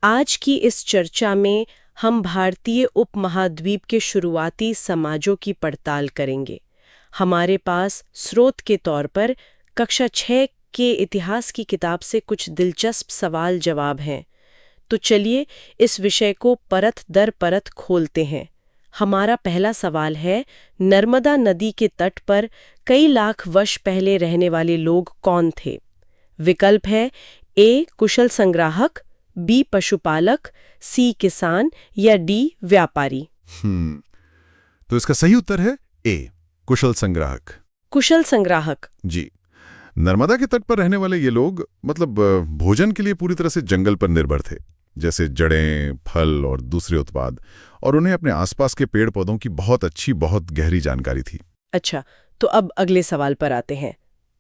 आज की इस चर्चा में हम भारतीय उपमहाद्वीप के शुरुआती समाजों की पड़ताल करेंगे। हमारे पास स्रोत के तौर पर कक्षा 6 के इतिहास की किताब से कुछ दिलचस्प सवाल जवाब हैं। तो चलिए इस विषय को परत दर परत खोलते हैं। हमारा पहला सवाल है, नर्मदा नदी के तट पर कई लाख वर्ष पहले रहने वाले लोग कौन थे? विकल्प है ए कुशल संग्राहक, बी पशुपालक, सी किसान या डी व्यापारी। तो इसका सही उत्तर है ए कुशल संग्राहक। कुशल संग्राहक। जी, नर्मदा के तट पर रहने वाले ये लोग भोजन के लिए पूरी तरह से जंगल पर निर्भर थे, जैसे जड़ें, फल और दूसरे उत्पाद, और उन्हें अपने आसपास के पेड़ पौधों की बहुत गहरी जानकारी थी। अच्छा, तो अब अगले सवाल पर आते हैं।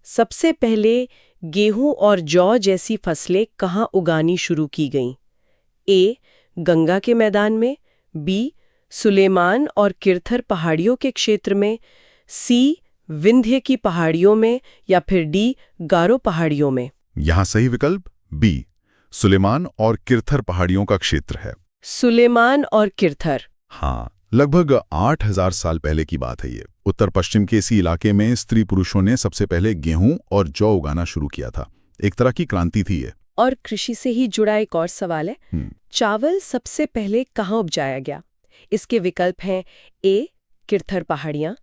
सबसे पहले गेहूं और जौ जैसी फसलें कहाँ उगानी शुरू की गईं? ए गंगा के मैदान में, बी सुलेमान और किरथर पहाड़ियों के क्षेत्र में, सी विंध्य की पहाड़ियों में या फिर डी गारो पहाड़ियों में। यहाँ सही विकल्प बी सुलेमान और किरथर पहाड़ियों का क्षेत्र है। सुलेमान और किरथर। हाँ, लगभग 8000 साल पहले की बात है ये। उत्तर पश्चिम के इसी इलाके में स्त्री पुरुषों ने सबसे पहले गेहूं और जौ उगाना शुरू किया था। एक तरह की क्रांति थी ये। और कृषि से ही जुड़ा एक और सवाल है, चावल सबसे पहले कहाँ उपजाया गया? इसके विकल्प हैं ए किरथर पहाड़ियां,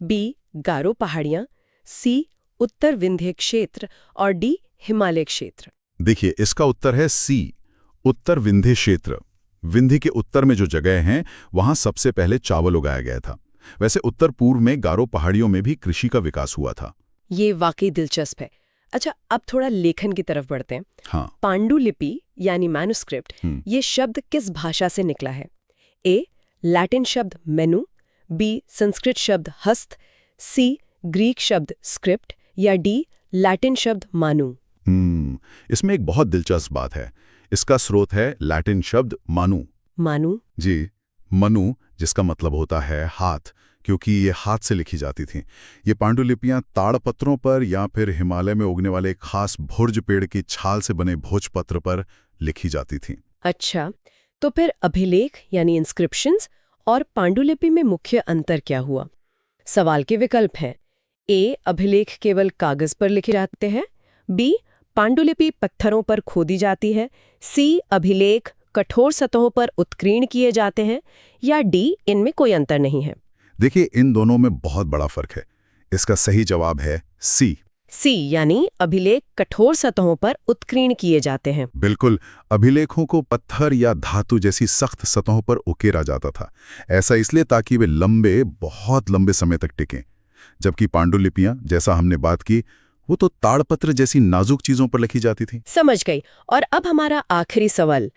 बी गारो पहाड़ियां, सी उत्तर विंध्य क्षेत्र और डी हिमालय क्षेत्र। देखिए, इसका उत्तर है सी उत्तर विंध्य क्षेत्र। विंध्य के उत्तर में जो जगह हैं, वहां सबसे पहले चावल उगाया गया था। वैसे उत्तर पूर्व में गारो पहाड़ियों में भी कृषि का विकास हुआ था। ये वाकई दिलचस्प है। अच्छा, अब थोड़ा लेखन की तरफ बढ़ते हैं। हाँ। पांडुलिपि यानी मैन्युस्क्रिप्ट, ये शब्द किस भाषा से निकला है? ए लैटिन शब्द मेनु, बी संस्कृत शब्द हस्त, सी ग्रीक शब्द स्क्रिप्ट या डी लैटिन शब्द मानु। इसमें एक बहुत दिलचस्प बात है। इसका स्रोत है लैटिन शब्द मानु। मानु? जी, मनु, जिसका मतलब होता है हाथ, क्योंकि ये हाथ से लिखी जाती थी। ये पांडुलिपियां ताड़पत्रों पर या फिर हिमालय में उगने वाले खास भुर्ज पेड़ की छाल से बने भोजपत्र पर लिखी जाती थीं। अच्छा, तो फिर अभिलेख यानी इंस्क्रिप्शंस और पांडुलिपि में मुख्य अंतर क्या हुआ? सवाल के विकल्प हैं ए अभिलेख केवल कागज पर लिखे जाते हैं, बी पांडुलिपि पत्थरों पर खोदी जाती है, सी अभिलेख कठोर सतहों पर उत्कीर्ण किए जाते हैं या डी इनमें कोई अंतर नहीं है। देखिए, इन दोनों में बहुत बड़ा फर्क है। इसका सही जवाब है सी। सी यानी अभिलेख कठोर सतहों पर उत्कीर्ण किए जाते हैं। बिल्कुल, अभिलेखों को पत्थर या धातु जैसी सख्त सतहों पर उकेरा जाता था। ऐसा इसलिए ताकि वे बहुत लंबे समय तक टिकें, जबकि पांडुलिपियां, जैसा हमने बात की, वो तो ताड़पत्र जैसी नाजुक चीजों पर लिखी जाती थी। समझ गई। और अब हमारा आखिरी सवाल,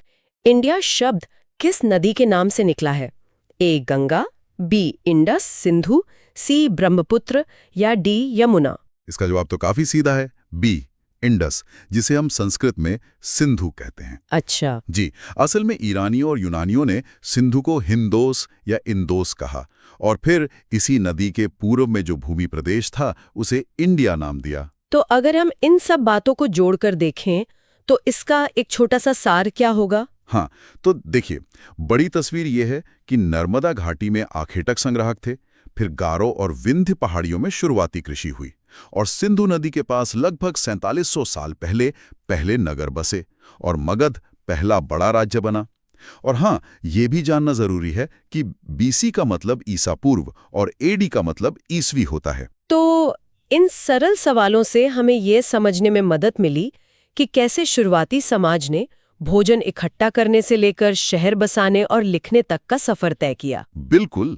इंडिया शब्द किस नदी के नाम से निकला है? ए गंगा, बी इंडस सिंधु, सी ब्रह्मपुत्र या डी यमुना। इसका जवाब तो काफी सीधा है, बी इंडस, जिसे हम संस्कृत में सिंधु कहते हैं। अच्छा जी, असल में ईरानियों और यूनानियों ने सिंधु को हिंदोस या इंदोस कहा और फिर इसी नदी के पूर्व में जो भूमि प्रदेश था उसे इंडिया नाम दिया। तो अगर हम इन सब बातों को जोड़कर देखें तो इसका एक छोटा सा सार क्या होगा? हाँ, तो देखिए, बड़ी तस्वीर ये है कि नर्मदा घाटी में आखेटक संग्राहक थे, फिर गारो और विंध्य पहाड़ियों में शुरुआती कृषि हुई और सिंधु नदी के पास लगभग 4700 साल पहले नगर बसे और मगध पहला बड़ा राज्य बना। और हाँ, ये भी जानना जरूरी है कि बीसी का मतलब ईसा पूर्व और एडी का मतलब ईसवी होता है। तो इन सरल सवालों से हमें ये समझने में मदद मिली कि कैसे शुरुआती समाज ने भोजन इकट्ठा करने से लेकर शहर बसाने और लिखने तक का सफर तय किया। बिल्कुल।